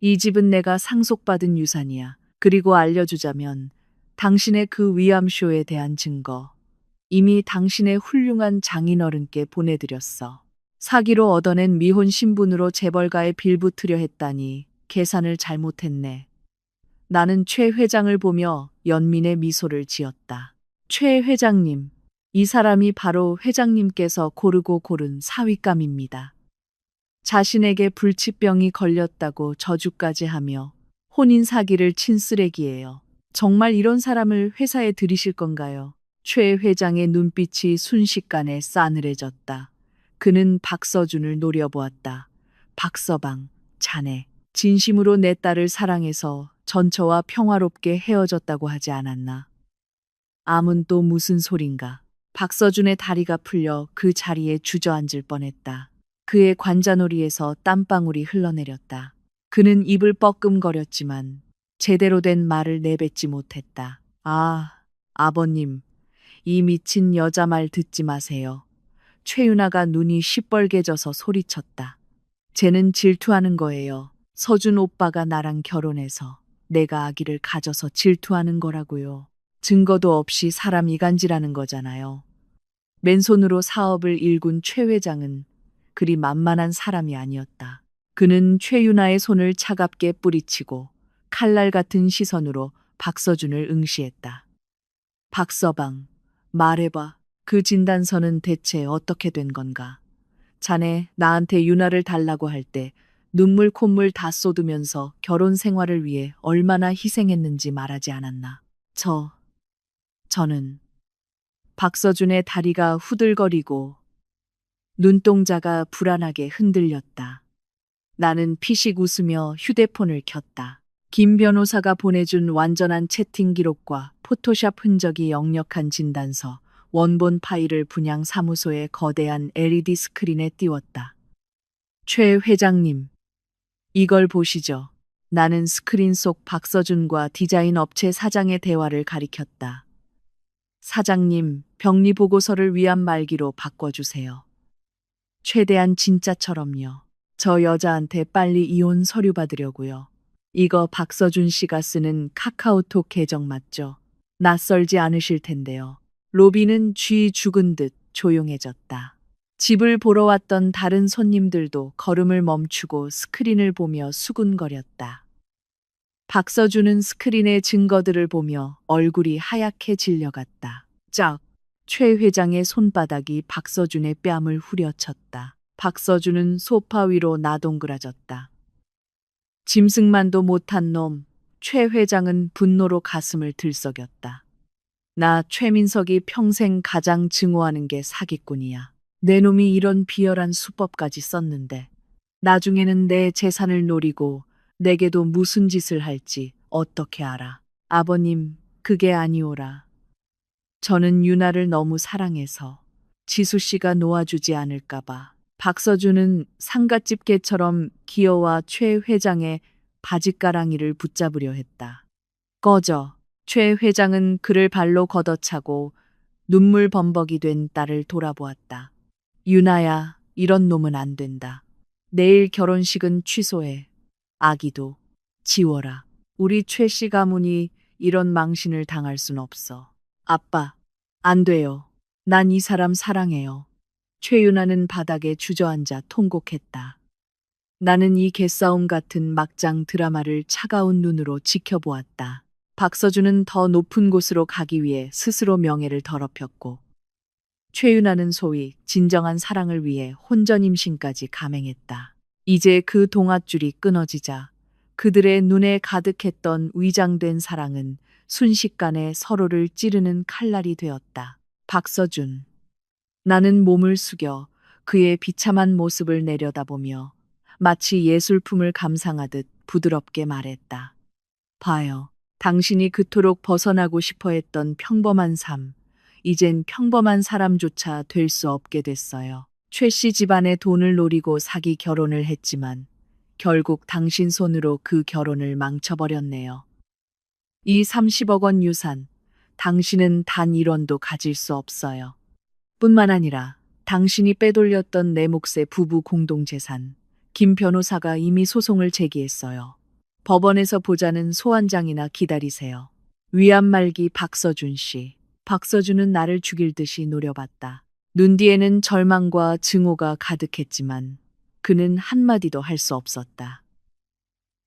Speaker 1: 이 집은 내가 상속받은 유산이야. 그리고 알려주자면 당신의 그 위암쇼에 대한 증거 이미 당신의 훌륭한 장인어른께 보내드렸어. 사기로 얻어낸 미혼 신분으로 재벌가에 빌붙으려 했다니 계산을 잘못했네. 나는 최 회장을 보며 연민의 미소를 지었다. 최 회장님, 이 사람이 바로 회장님께서 고르고 고른 사윗감입니다. 자신에게 불치병이 걸렸다고 저주까지 하며 혼인 사기를 친 쓰레기예요. 정말 이런 사람을 회사에 들이실 건가요? 최 회장의 눈빛이 순식간에 싸늘해졌다. 그는 박서준을 노려보았다. 박서방, 자네, 진심으로 내 딸을 사랑해서 전처와 평화롭게 헤어졌다고 하지 않았나? 암은 또 무슨 소린가? 박서준의 다리가 풀려 그 자리에 주저앉을 뻔했다. 그의 관자놀이에서 땀방울이 흘러내렸다. 그는 입을 뻐끔거렸지만 제대로 된 말을 내뱉지 못했다. 아, 아버님, 이 미친 여자 말 듣지 마세요. 최윤아가 눈이 시뻘개져서 소리쳤다. 쟤는 질투하는 거예요. 서준 오빠가 나랑 결혼해서 내가 아기를 가져서 질투하는 거라고요. 증거도 없이 사람 이간질하는 거잖아요. 맨손으로 사업을 일군 최 회장은 그리 만만한 사람이 아니었다. 그는 최윤아의 손을 차갑게 뿌리치고 칼날 같은 시선으로 박서준을 응시했다. 박서방, 말해봐. 그 진단서는 대체 어떻게 된 건가? 자네 나한테 윤아를 달라고 할 때 눈물 콧물 다 쏟으면서 결혼 생활을 위해 얼마나 희생했는지 말하지 않았나. 저는 박서준의 다리가 후들거리고 눈동자가 불안하게 흔들렸다. 나는 피식 웃으며 휴대폰을 켰다. 김 변호사가 보내준 완전한 채팅 기록과 포토샵 흔적이 역력한 진단서, 원본 파일을 분양 사무소의 거대한 LED 스크린에 띄웠다. 최 회장님, 이걸 보시죠. 나는 스크린 속 박서준과 디자인 업체 사장의 대화를 가리켰다. 사장님, 병리 보고서를 위안 말기로 바꿔주세요. 최대한 진짜처럼요. 저 여자한테 빨리 이혼 서류 받으려고요. 이거 박서준 씨가 쓰는 카카오톡 계정 맞죠? 낯설지 않으실 텐데요. 로비는 쥐 죽은 듯 조용해졌다. 집을 보러 왔던 다른 손님들도 걸음을 멈추고 스크린을 보며 수군거렸다. 박서준은 스크린의 증거들을 보며 얼굴이 하얗게 질려갔다. 짝! 최 회장의 손바닥이 박서준의 뺨을 후려쳤다. 박서준은 소파 위로 나동그라졌다. 짐승만도 못한 놈, 최 회장은 분노로 가슴을 들썩였다. 나 최민석이 평생 가장 증오하는 게 사기꾼이야. 내 놈이 이런 비열한 수법까지 썼는데 나중에는 내 재산을 노리고 내게도 무슨 짓을 할지 어떻게 알아. 아버님, 그게 아니오라. 저는 유나를 너무 사랑해서 지수 씨가 놓아주지 않을까봐. 박서준은 상갓집 개처럼 기어와 최 회장의 바짓가랑이를 붙잡으려 했다. 꺼져. 최 회장은 그를 발로 걷어차고 눈물 범벅이 된 딸을 돌아보았다. 유나야, 이런 놈은 안 된다. 내일 결혼식은 취소해. 아기도 지워라. 우리 최 씨 가문이 이런 망신을 당할 순 없어. 아빠, 안 돼요. 난 이 사람 사랑해요. 최유나는 바닥에 주저앉아 통곡했다. 나는 이 개싸움 같은 막장 드라마를 차가운 눈으로 지켜보았다. 박서준은 더 높은 곳으로 가기 위해 스스로 명예를 더럽혔고, 최유나는 소위 진정한 사랑을 위해 혼전 임신까지 감행했다. 이제 그 동아줄이 끊어지자 그들의 눈에 가득했던 위장된 사랑은 순식간에 서로를 찌르는 칼날이 되었다. 박서준. 나는 몸을 숙여 그의 비참한 모습을 내려다보며 마치 예술품을 감상하듯 부드럽게 말했다. 봐요. 당신이 그토록 벗어나고 싶어 했던 평범한 삶, 이젠 평범한 사람조차 될 수 없게 됐어요. 최 씨 집안의 돈을 노리고 사기 결혼을 했지만 결국 당신 손으로 그 결혼을 망쳐버렸네요. 이 30억 원 유산, 당신은 단 1원도 가질 수 없어요. 뿐만 아니라 당신이 빼돌렸던 내 몫의 부부 공동재산, 김 변호사가 이미 소송을 제기했어요. 법원에서 보자는 소환장이나 기다리세요. 위안 말기 박서준 씨. 박서준은 나를 죽일 듯이 노려봤다. 눈 뒤에는 절망과 증오가 가득했지만 그는 한마디도 할 수 없었다.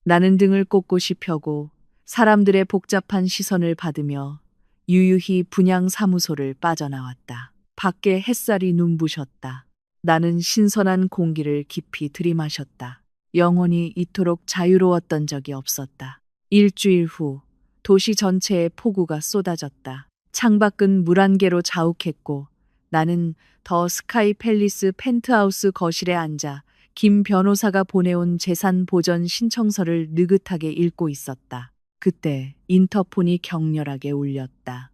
Speaker 1: 나는 등을 꼿꼿이 펴고 사람들의 복잡한 시선을 받으며 유유히 분양 사무소를 빠져나왔다. 밖에 햇살이 눈부셨다. 나는 신선한 공기를 깊이 들이마셨다. 영원히 이토록 자유로웠던 적이 없었다. 일주일 후 도시 전체에 폭우가 쏟아졌다. 창밖은 물안개로 자욱했고 나는 더 스카이 팰리스 펜트하우스 거실에 앉아 김 변호사가 보내온 재산 보전 신청서를 느긋하게 읽고 있었다. 그때 인터폰이 격렬하게 울렸다.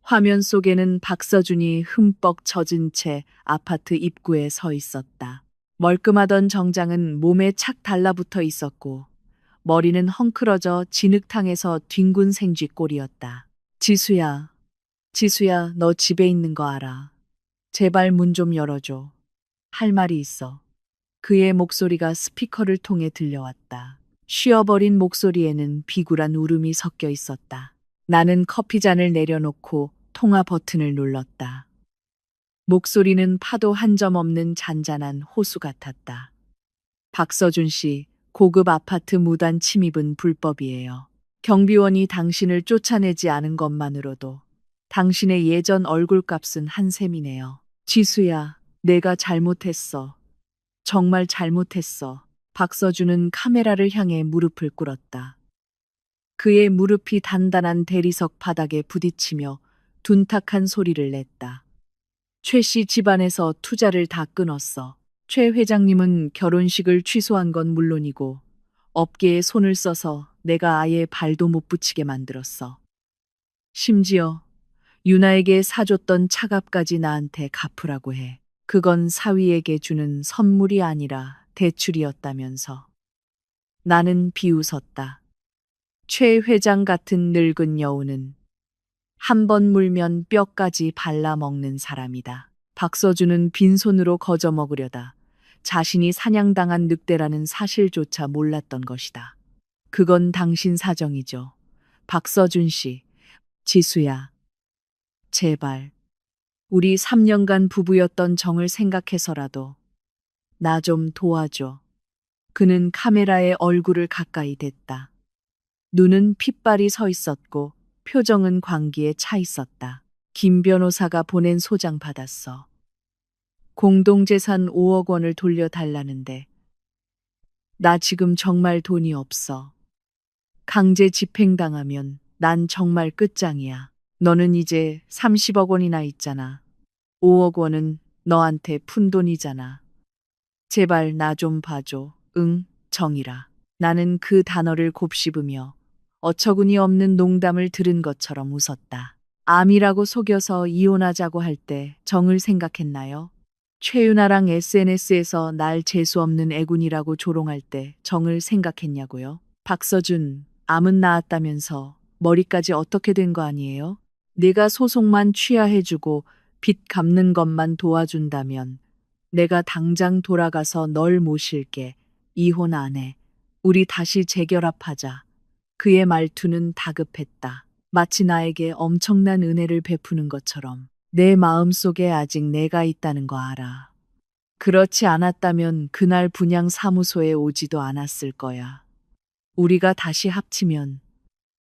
Speaker 1: 화면 속에는 박서준이 흠뻑 젖은 채 아파트 입구에 서 있었다. 멀끔하던 정장은 몸에 착 달라붙어 있었고 머리는 헝클어져 진흙탕에서 뒹군 생쥐 꼴이었다. 지수야, 지수야, 너 집에 있는 거 알아. 제발 문 좀 열어줘. 할 말이 있어. 그의 목소리가 스피커를 통해 들려왔다. 쉬어버린 목소리에는 비굴한 울음이 섞여 있었다. 나는 커피잔을 내려놓고 통화 버튼을 눌렀다. 목소리는 파도 한 점 없는 잔잔한 호수 같았다. 박서준 씨, 고급 아파트 무단 침입은 불법이에요. 경비원이 당신을 쫓아내지 않은 것만으로도 당신의 예전 얼굴값은 한 셈이네요. 지수야, 내가 잘못했어. 정말 잘못했어. 박서준은 카메라를 향해 무릎을 꿇었다. 그의 무릎이 단단한 대리석 바닥에 부딪히며 둔탁한 소리를 냈다. 최 씨 집안에서 투자를 다 끊었어. 최 회장님은 결혼식을 취소한 건 물론이고 업계에 손을 써서 내가 아예 발도 못 붙이게 만들었어. 심지어 유나에게 사줬던 차갑까지 나한테 갚으라고 해. 그건 사위에게 주는 선물이 아니라 대출이었다면서. 나는 비웃었다. 최 회장 같은 늙은 여우는 한 번 물면 뼈까지 발라먹는 사람이다. 박서준은 빈손으로 거저 먹으려다 자신이 사냥당한 늑대라는 사실조차 몰랐던 것이다. 그건 당신 사정이죠. 박서준 씨, 지수야. 제발. 우리 3년간 부부였던 정을 생각해서라도 나 좀 도와줘. 그는 카메라에 얼굴을 가까이 댔다. 눈은 핏발이 서 있었고 표정은 광기에 차 있었다. 김 변호사가 보낸 소장 받았어. 공동재산 5억 원을 돌려달라는데 나 지금 정말 돈이 없어. 강제 집행당하면 난 정말 끝장이야. 너는 이제 30억 원이나 있잖아. 5억 원은 너한테 푼돈이잖아. 제발 나 좀 봐줘. 응, 정이라. 나는 그 단어를 곱씹으며 어처구니 없는 농담을 들은 것처럼 웃었다. 암이라고 속여서 이혼하자고 할 때 정을 생각했나요? 최윤아랑 SNS에서 날 재수없는 애군이라고 조롱할 때 정을 생각했냐고요? 박서준, 암은 나았다면서 머리까지 어떻게 된 거 아니에요? 내가 소송만 취하해주고 빚 갚는 것만 도와준다면 내가 당장 돌아가서 널 모실게. 이혼 안 해. 우리 다시 재결합하자. 그의 말투는 다급했다. 마치 나에게 엄청난 은혜를 베푸는 것처럼. 내 마음속에 아직 내가 있다는 거 알아. 그렇지 않았다면 그날 분양 사무소에 오지도 않았을 거야. 우리가 다시 합치면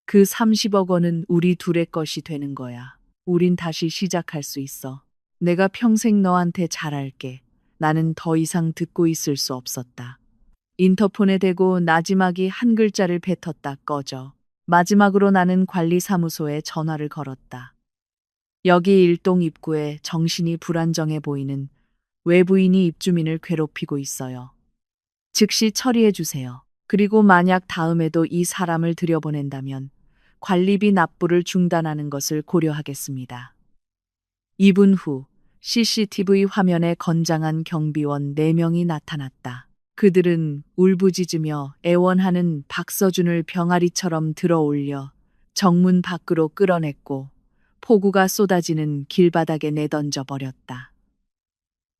Speaker 1: 그 30억 원은 우리 둘의 것이 되는 거야. 우린 다시 시작할 수 있어. 내가 평생 너한테 잘할게. 나는 더 이상 듣고 있을 수 없었다. 인터폰에 대고 나지막이 한 글자를 뱉었다. 꺼져. 마지막으로 나는 관리사무소에 전화를 걸었다. 여기 일동 입구에 정신이 불안정해 보이는 외부인이 입주민을 괴롭히고 있어요. 즉시 처리해 주세요. 그리고 만약 다음에도 이 사람을 들여보낸다면 관리비 납부를 중단하는 것을 고려하겠습니다. 2분 후 CCTV 화면에 건장한 경비원 4명이 나타났다. 그들은 울부짖으며 애원하는 박서준을 병아리처럼 들어올려 정문 밖으로 끌어냈고 폭우가 쏟아지는 길바닥에 내던져 버렸다.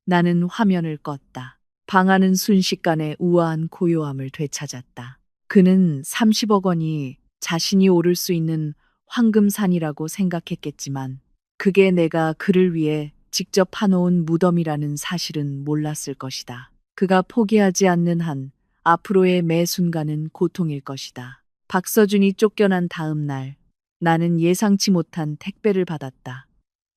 Speaker 1: 나는 화면을 껐다. 방 안은 순식간에 우아한 고요함을 되찾았다. 그는 30억 원이 자신이 오를 수 있는 황금산이라고 생각했겠지만 그게 내가 그를 위해 직접 파놓은 무덤이라는 사실은 몰랐을 것이다. 그가 포기하지 않는 한 앞으로의 매 순간은 고통일 것이다. 박서준이 쫓겨난 다음 날 나는 예상치 못한 택배를 받았다.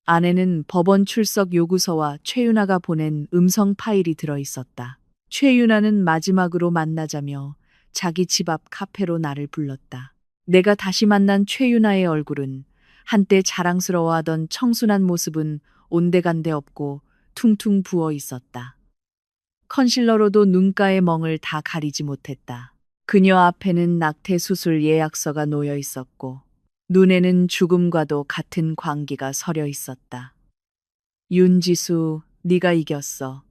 Speaker 1: 안에는 법원 출석 요구서와 최윤아가 보낸 음성 파일이 들어 있었다. 최윤아는 마지막으로 만나자며 자기 집 앞 카페로 나를 불렀다. 내가 다시 만난 최윤아의 얼굴은 한때 자랑스러워하던 청순한 모습은 온데간데 없고 퉁퉁 부어 있었다. 컨실러로도 눈가의 멍을 다 가리지 못했다. 그녀 앞에는 낙태 수술 예약서가 놓여 있었고 눈에는 죽음과도 같은 광기가 서려 있었다. 윤지수, 네가 이겼어.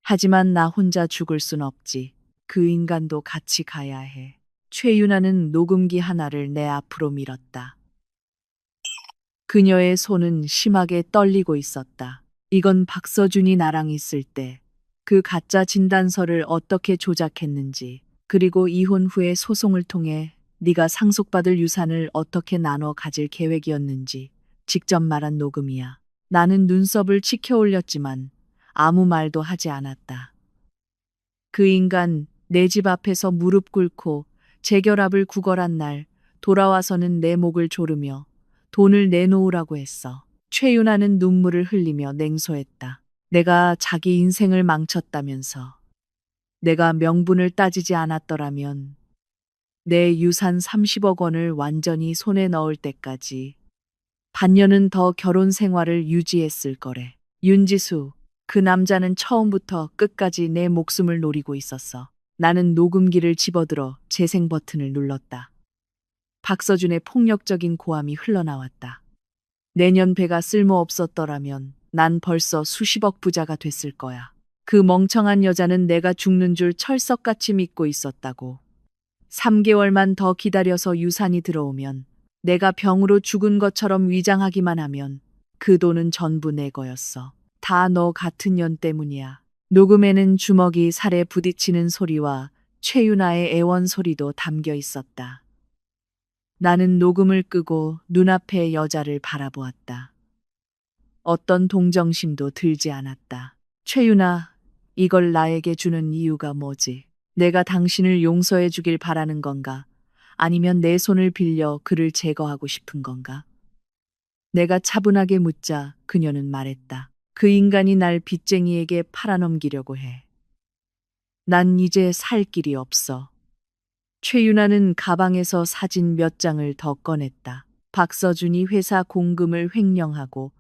Speaker 1: 하지만 나 혼자 죽을 순 없지. 그 인간도 같이 가야 해. 최윤아는 녹음기 하나를 내 앞으로 밀었다. 그녀의 손은 심하게 떨리고 있었다. 이건 박서준이 나랑 있을 때 그 가짜 진단서를 어떻게 조작했는지, 그리고 이혼 후에 소송을 통해 네가 상속받을 유산을 어떻게 나눠 가질 계획이었는지 직접 말한 녹음이야. 나는 눈썹을 치켜 올렸지만 아무 말도 하지 않았다. 그 인간 내 집 앞에서 무릎 꿇고 재결합을 구걸한 날 돌아와서는 내 목을 조르며 돈을 내놓으라고 했어. 최윤아는 눈물을 흘리며 냉소했다. 내가 자기 인생을 망쳤다면서. 내가 명분을 따지지 않았더라면 내 유산 30억 원을 완전히 손에 넣을 때까지 반년은 더 결혼 생활을 유지했을 거래. 윤지수, 그 남자는 처음부터 끝까지 내 목숨을 노리고 있었어. 나는 녹음기를 집어들어 재생 버튼을 눌렀다. 박서준의 폭력적인 고함이 흘러나왔다. 내년 배가 쓸모없었더라면 난 벌써 수십억 부자가 됐을 거야. 그 멍청한 여자는 내가 죽는 줄 철석같이 믿고 있었다고. 3개월만 더 기다려서 유산이 들어오면 내가 병으로 죽은 것처럼 위장하기만 하면 그 돈은 전부 내 거였어. 다 너 같은 년 때문이야. 녹음에는 주먹이 살에 부딪히는 소리와 최윤아의 애원 소리도 담겨 있었다. 나는 녹음을 끄고 눈앞의 여자를 바라보았다. 어떤 동정심도 들지 않았다. 최윤아, 이걸 나에게 주는 이유가 뭐지? 내가 당신을 용서해 주길 바라는 건가? 아니면 내 손을 빌려 그를 제거하고 싶은 건가? 내가 차분하게 묻자 그녀는 말했다. 그 인간이 날 빚쟁이에게 팔아넘기려고 해. 난 이제 살 길이 없어. 최윤아는 가방에서 사진 몇 장을 더 꺼냈다. 박서준이 회사 공금을 횡령하고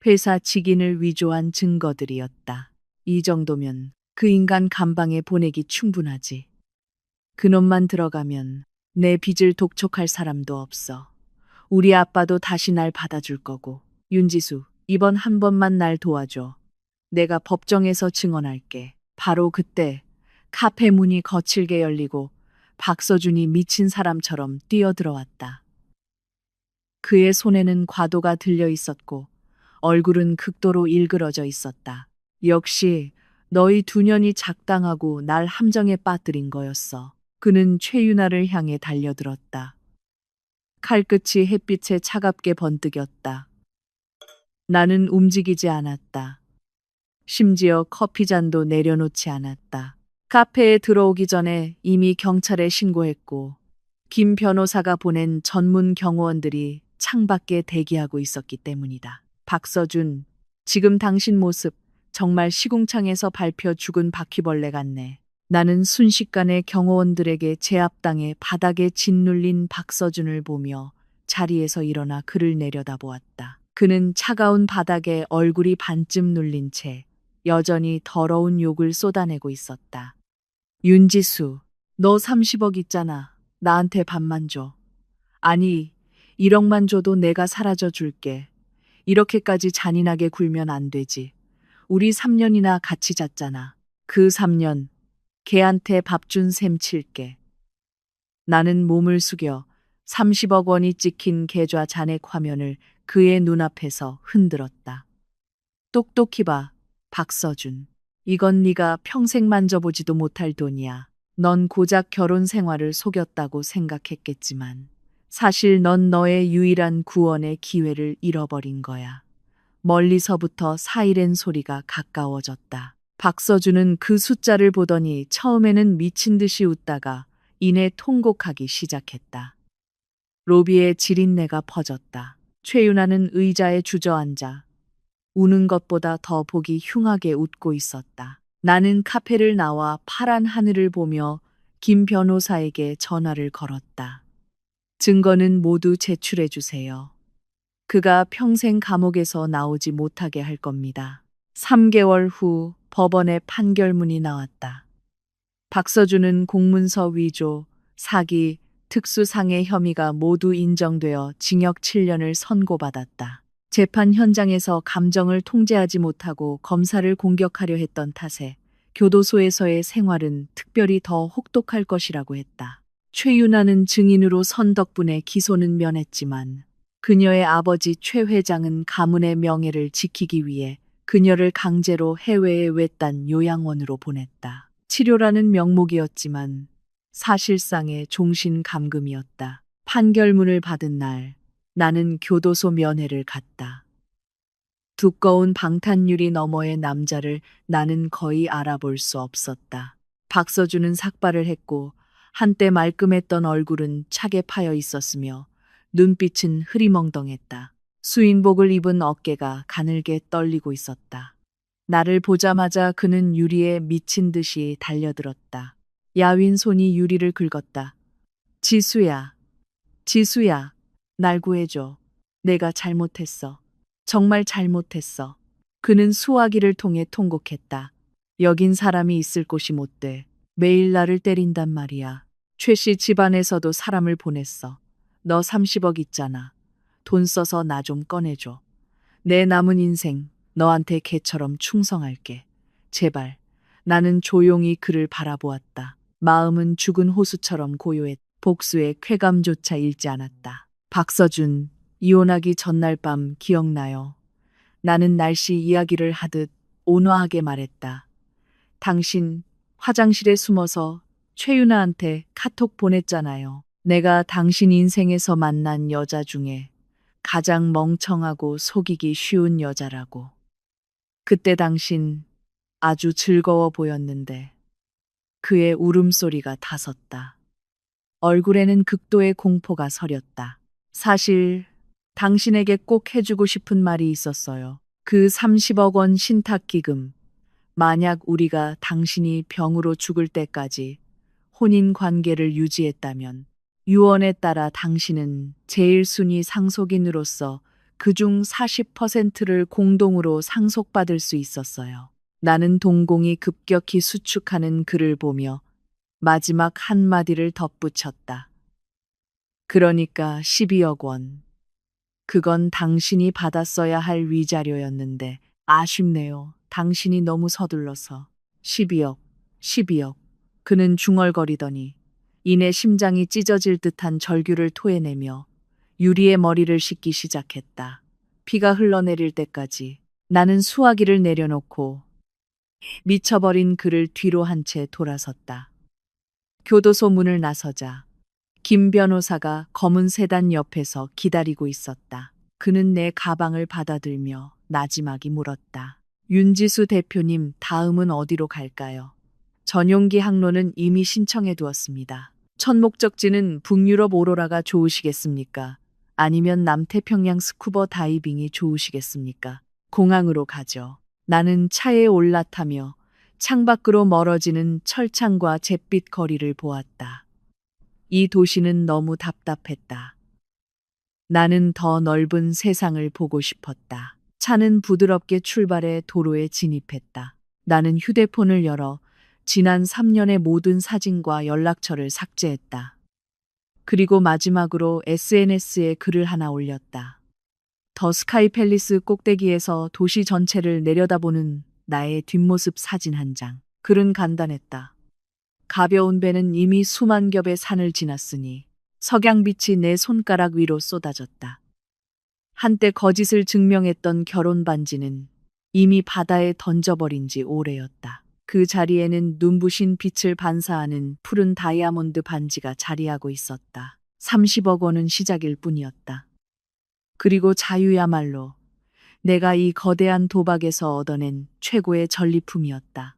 Speaker 1: 회사 직인을 위조한 증거들이었다. 이 정도면 그 인간 감방에 보내기 충분하지. 그놈만 들어가면 내 빚을 독촉할 사람도 없어. 우리 아빠도 다시 날 받아줄 거고. 윤지수, 이번 한 번만 날 도와줘. 내가 법정에서 증언할게. 바로 그때 카페 문이 거칠게 열리고 박서준이 미친 사람처럼 뛰어들어왔다. 그의 손에는 과도가 들려 있었고 얼굴은 극도로 일그러져 있었다. 역시 너희 두 년이 작당하고 날 함정에 빠뜨린 거였어. 그는 최윤아를 향해 달려들었다. 칼끝이 햇빛에 차갑게 번뜩였다. 나는 움직이지 않았다. 심지어 커피잔도 내려놓지 않았다. 카페에 들어오기 전에 이미 경찰에 신고했고 김 변호사가 보낸 전문 경호원들이 창밖에 대기하고 있었기 때문이다. 박서준, 지금 당신 모습 정말 시궁창에서 밟혀 죽은 바퀴벌레 같네. 나는 순식간에 경호원들에게 제압당해 바닥에 짓눌린 박서준을 보며 자리에서 일어나 그를 내려다보았다. 그는 차가운 바닥에 얼굴이 반쯤 눌린 채 여전히 더러운 욕을 쏟아내고 있었다. 윤지수, 너 30억 있잖아. 나한테 반만 줘. 아니, 1억만 줘도 내가 사라져 줄게. 이렇게까지 잔인하게 굴면 안 되지. 우리 3년이나 같이 잤잖아. 그 3년, 걔한테 밥 준 셈 칠게. 나는 몸을 숙여 30억 원이 찍힌 계좌 잔액 화면을 그의 눈앞에서 흔들었다. 똑똑히 봐, 박서준. 이건 네가 평생 만져보지도 못할 돈이야. 넌 고작 결혼 생활을 속였다고 생각했겠지만 사실 넌 너의 유일한 구원의 기회를 잃어버린 거야. 멀리서부터 사이렌 소리가 가까워졌다. 박서준은 그 숫자를 보더니 처음에는 미친 듯이 웃다가 이내 통곡하기 시작했다. 로비에 지린내가 퍼졌다. 최윤아는 의자에 주저앉아 우는 것보다 더 보기 흉하게 웃고 있었다. 나는 카페를 나와 파란 하늘을 보며 김 변호사에게 전화를 걸었다. 증거는 모두 제출해 주세요. 그가 평생 감옥에서 나오지 못하게 할 겁니다. 3개월 후 법원의 판결문이 나왔다. 박서준은 공문서 위조, 사기, 특수상해 혐의가 모두 인정되어 징역 7년을 선고받았다. 재판 현장에서 감정을 통제하지 못하고 검사를 공격하려 했던 탓에 교도소에서의 생활은 특별히 더 혹독할 것이라고 했다. 최윤아는 증인으로 선 덕분에 기소는 면했지만 그녀의 아버지 최 회장은 가문의 명예를 지키기 위해 그녀를 강제로 해외의 외딴 요양원으로 보냈다. 치료라는 명목이었지만 사실상의 종신 감금이었다. 판결문을 받은 날 나는 교도소 면회를 갔다. 두꺼운 방탄유리 너머의 남자를 나는 거의 알아볼 수 없었다. 박서준은 삭발을 했고 한때 말끔했던 얼굴은 차게 파여 있었으며 눈빛은 흐리멍덩했다. 수인복을 입은 어깨가 가늘게 떨리고 있었다. 나를 보자마자 그는 유리에 미친 듯이 달려들었다. 야윈 손이 유리를 긁었다. 지수야, 지수야, 날 구해줘. 내가 잘못했어. 정말 잘못했어. 그는 수화기를 통해 통곡했다. 여긴 사람이 있을 곳이 못 돼. 매일 나를 때린단 말이야. 최 씨 집안에서도 사람을 보냈어. 너 30억 있잖아. 돈 써서 나 좀 꺼내줘. 내 남은 인생 너한테 개처럼 충성할게. 제발. 나는 조용히 그를 바라보았다. 마음은 죽은 호수처럼 고요했. 복수의 쾌감조차 잃지 않았다. 박서준, 이혼하기 전날 밤 기억나요? 나는 날씨 이야기를 하듯 온화하게 말했다. 당신 화장실에 숨어서 최윤아한테 카톡 보냈잖아요. 내가 당신 인생에서 만난 여자 중에 가장 멍청하고 속이기 쉬운 여자라고. 그때 당신 아주 즐거워 보였는데 그의 울음소리가 다섰다. 얼굴에는 극도의 공포가 서렸다. 사실 당신에게 꼭 해주고 싶은 말이 있었어요. 그 30억 원 신탁기금, 만약 우리가 당신이 병으로 죽을 때까지 혼인 관계를 유지했다면 유언에 따라 당신은 제1순위 상속인으로서 그중 40%를 공동으로 상속받을 수 있었어요. 나는 동공이 급격히 수축하는 그를 보며 마지막 한마디를 덧붙였다. 그러니까 12억 원. 그건 당신이 받았어야 할 위자료였는데 아쉽네요. 당신이 너무 서둘러서. 12억, 12억. 그는 중얼거리더니 이내 심장이 찢어질 듯한 절규를 토해내며 유리의 머리를 씻기 시작했다. 피가 흘러내릴 때까지 나는 수화기를 내려놓고 미쳐버린 그를 뒤로 한 채 돌아섰다. 교도소 문을 나서자 김 변호사가 검은 세단 옆에서 기다리고 있었다. 그는 내 가방을 받아들며 나지막이 물었다. 윤지수 대표님, 다음은 어디로 갈까요? 전용기 항로는 이미 신청해 두었습니다. 첫 목적지는 북유럽 오로라가 좋으시겠습니까? 아니면 남태평양 스쿠버 다이빙이 좋으시겠습니까? 공항으로 가죠. 나는 차에 올라타며 창밖으로 멀어지는 철창과 잿빛 거리를 보았다. 이 도시는 너무 답답했다. 나는 더 넓은 세상을 보고 싶었다. 차는 부드럽게 출발해 도로에 진입했다. 나는 휴대폰을 열어 지난 3년의 모든 사진과 연락처를 삭제했다. 그리고 마지막으로 SNS에 글을 하나 올렸다. 더 스카이 팰리스 꼭대기에서 도시 전체를 내려다보는 나의 뒷모습 사진 한 장. 글은 간단했다. 가벼운 배는 이미 수만 겹의 산을 지났으니 석양빛이 내 손가락 위로 쏟아졌다. 한때 거짓을 증명했던 결혼 반지는 이미 바다에 던져버린 지 오래였다. 그 자리에는 눈부신 빛을 반사하는 푸른 다이아몬드 반지가 자리하고 있었다. 30억 원은 시작일 뿐이었다. 그리고 자유야말로 내가 이 거대한 도박에서 얻어낸 최고의 전리품이었다.